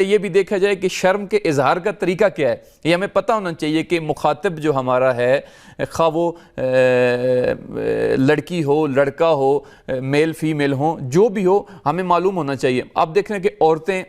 یہ بھی دیکھا جائے کہ شرم کے اظہار کا طریقہ کیا ہے، یہ ہمیں پتہ ہونا چاہیے کہ مخاطب جو ہمارا ہے، خواہ وہ لڑکی ہو، لڑکا ہو، میل فیمیل ہو، جو بھی ہو، ہمیں معلوم ہونا چاہیے۔ آپ دیکھ رہے ہیں کہ عورتیں،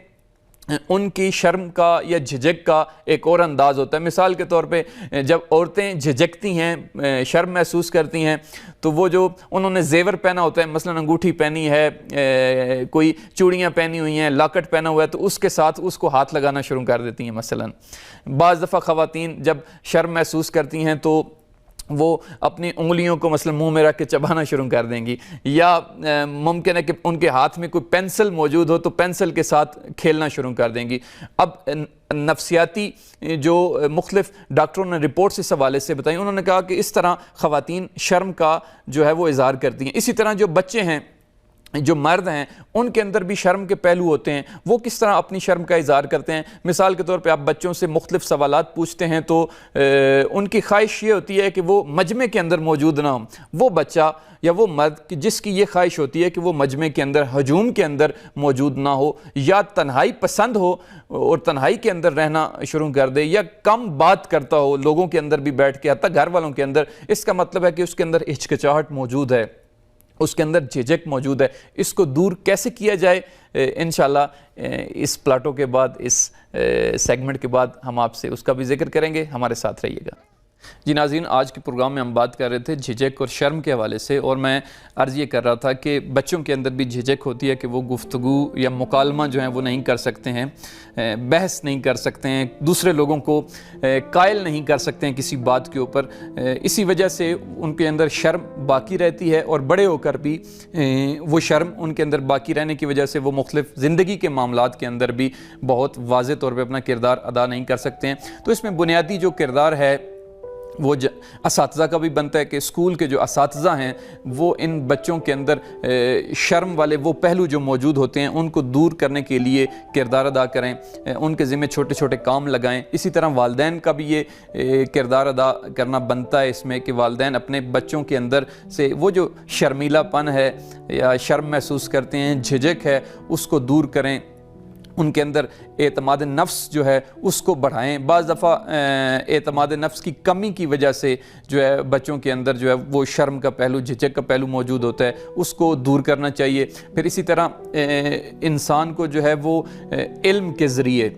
ان کی شرم کا یا جھجک کا ایک اور انداز ہوتا ہے۔ مثال کے طور پہ جب عورتیں جھجکتی ہیں، شرم محسوس کرتی ہیں، تو وہ جو انہوں نے زیور پہنا ہوتا ہے، مثلا انگوٹھی پہنی ہے، کوئی چوڑیاں پہنی ہوئی ہیں، لاکٹ پہنا ہوا ہے، تو اس کے ساتھ اس کو ہاتھ لگانا شروع کر دیتی ہیں۔ مثلا بعض دفعہ خواتین جب شرم محسوس کرتی ہیں تو وہ اپنی انگلیوں کو مثلا منہ میں رکھ کے چبانا شروع کر دیں گی، یا ممکن ہے کہ ان کے ہاتھ میں کوئی پینسل موجود ہو تو پینسل کے ساتھ کھیلنا شروع کر دیں گی۔ اب نفسیاتی جو مختلف ڈاکٹروں نے رپورٹس اس حوالے سے بتائیں، انہوں نے کہا کہ اس طرح خواتین شرم کا جو ہے وہ اظہار کرتی ہیں۔ اسی طرح جو بچے ہیں، جو مرد ہیں، ان کے اندر بھی شرم کے پہلو ہوتے ہیں، وہ کس طرح اپنی شرم کا اظہار کرتے ہیں۔ مثال کے طور پہ آپ بچوں سے مختلف سوالات پوچھتے ہیں تو ان کی خواہش یہ ہوتی ہے کہ وہ مجمع کے اندر موجود نہ ہو۔ وہ بچہ یا وہ مرد جس کی یہ خواہش ہوتی ہے کہ وہ مجمع کے اندر، ہجوم کے اندر موجود نہ ہو، یا تنہائی پسند ہو اور تنہائی کے اندر رہنا شروع کر دے، یا کم بات کرتا ہو لوگوں کے اندر بھی بیٹھ کے، حتیٰ گھر والوں کے اندر، اس کا مطلب ہے کہ اس کے اندر ہچکچاہٹ موجود ہے، اس کے اندر جھجک موجود ہے۔ اس کو دور کیسے کیا جائے، انشاءاللہ اس پلاٹو کے بعد، اس سیگمنٹ کے بعد ہم آپ سے اس کا بھی ذکر کریں گے۔ ہمارے ساتھ رہیے گا۔ جی ناظرین، آج کے پروگرام میں ہم بات کر رہے تھے جھجک اور شرم کے حوالے سے، اور میں عرض یہ کر رہا تھا کہ بچوں کے اندر بھی جھجک ہوتی ہے کہ وہ گفتگو یا مکالمہ جو ہیں وہ نہیں کر سکتے ہیں، بحث نہیں کر سکتے ہیں، دوسرے لوگوں کو قائل نہیں کر سکتے ہیں کسی بات کے اوپر۔ اسی وجہ سے ان کے اندر شرم باقی رہتی ہے، اور بڑے ہو کر بھی وہ شرم ان کے اندر باقی رہنے کی وجہ سے وہ مختلف زندگی کے معاملات کے اندر بھی بہت واضح طور پہ اپنا کردار ادا نہیں کر سکتے ہیں۔ تو اس میں بنیادی جو کردار ہے وہ اساتذہ کا بھی بنتا ہے کہ اسکول کے جو اساتذہ ہیں وہ ان بچوں کے اندر شرم والے وہ پہلو جو موجود ہوتے ہیں ان کو دور کرنے کے لیے کردار ادا کریں، ان کے ذمہ چھوٹے چھوٹے کام لگائیں۔ اسی طرح والدین کا بھی یہ کردار ادا کرنا بنتا ہے اس میں کہ والدین اپنے بچوں کے اندر سے وہ جو شرمیلا پن ہے یا شرم محسوس کرتے ہیں، جھجک ہے، اس کو دور کریں، ان کے اندر اعتماد نفس جو ہے اس کو بڑھائیں۔ بعض دفعہ اعتماد نفس کی کمی کی وجہ سے جو ہے بچوں کے اندر جو ہے وہ شرم کا پہلو، جھجک کا پہلو موجود ہوتا ہے، اس کو دور کرنا چاہیے۔ پھر اسی طرح انسان کو جو ہے وہ علم کے ذریعے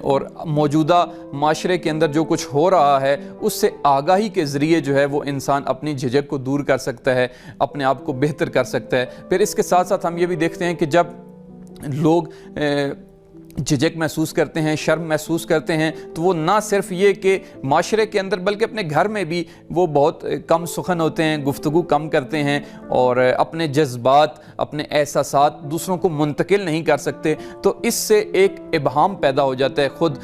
اور موجودہ معاشرے کے اندر جو کچھ ہو رہا ہے اس سے آگاہی کے ذریعے جو ہے وہ انسان اپنی جھجک کو دور کر سکتا ہے، اپنے آپ کو بہتر کر سکتا ہے۔ پھر اس کے ساتھ ساتھ ہم یہ بھی دیکھتے ہیں کہ جب لوگ جھجک محسوس کرتے ہیں، شرم محسوس کرتے ہیں، تو وہ نہ صرف یہ کہ معاشرے کے اندر بلکہ اپنے گھر میں بھی وہ بہت کم سخن ہوتے ہیں، گفتگو کم کرتے ہیں، اور اپنے جذبات، اپنے احساسات دوسروں کو منتقل نہیں کر سکتے۔ تو اس سے ایک ابہام پیدا ہو جاتا ہے خود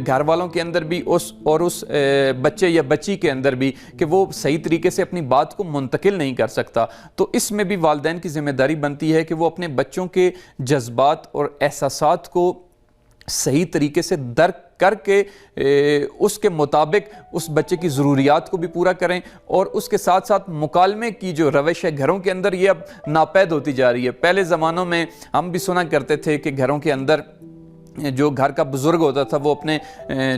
گھر والوں کے اندر بھی اور اس بچے یا بچی کے اندر بھی کہ وہ صحیح طریقے سے اپنی بات کو منتقل نہیں کر سکتا۔ تو اس میں بھی والدین کی ذمہ داری بنتی ہے کہ وہ اپنے بچوں کے جذبات اور احساسات کو صحیح طریقے سے درک کر کے اس کے مطابق اس بچے کی ضروریات کو بھی پورا کریں، اور اس کے ساتھ ساتھ مکالمے کی جو روش ہے گھروں کے اندر یہ اب ناپید ہوتی جا رہی ہے۔ پہلے زمانوں میں ہم بھی سنا کرتے تھے کہ گھروں کے اندر جو گھر کا بزرگ ہوتا تھا وہ اپنے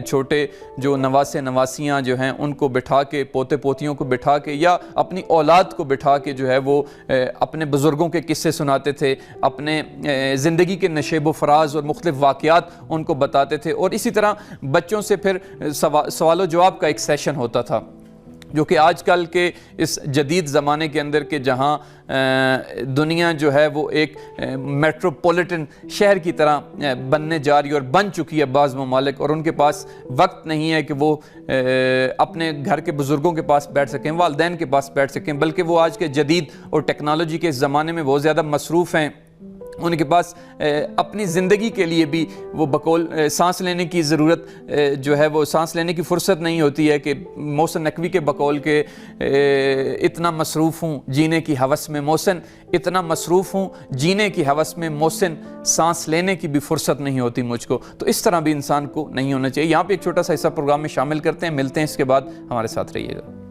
چھوٹے جو نواسے نواسیاں جو ہیں ان کو بٹھا کے، پوتے پوتیوں کو بٹھا کے، یا اپنی اولاد کو بٹھا کے جو ہے وہ اپنے بزرگوں کے قصے سناتے تھے، اپنے زندگی کے نشیب و فراز اور مختلف واقعات ان کو بتاتے تھے، اور اسی طرح بچوں سے پھر سوال و جواب کا ایک سیشن ہوتا تھا، جو کہ آج کل کے اس جدید زمانے کے اندر کہ جہاں دنیا جو ہے وہ ایک میٹروپولیٹن شہر کی طرح بننے جا رہی ہے اور بن چکی ہے بعض ممالک، اور ان کے پاس وقت نہیں ہے کہ وہ اپنے گھر کے بزرگوں کے پاس بیٹھ سکیں، والدین کے پاس بیٹھ سکیں، بلکہ وہ آج کے جدید اور ٹیکنالوجی کے اس زمانے میں بہت زیادہ مصروف ہیں۔ ان کے پاس اپنی زندگی کے لیے بھی وہ بقول سانس لینے کی ضرورت جو ہے وہ سانس لینے کی فرصت نہیں ہوتی ہے کہ محسن نقوی کے بقول کے اتنا مصروف ہوں جینے کی ہوس میں محسن، اتنا مصروف ہوں جینے کی ہوس میں محسن، سانس لینے کی بھی فرصت نہیں ہوتی مجھ کو۔ تو اس طرح بھی انسان کو نہیں ہونا چاہیے۔ یہاں پہ ایک چھوٹا سا حصہ پروگرام میں شامل کرتے ہیں، ملتے ہیں اس کے بعد، ہمارے ساتھ رہیے گا۔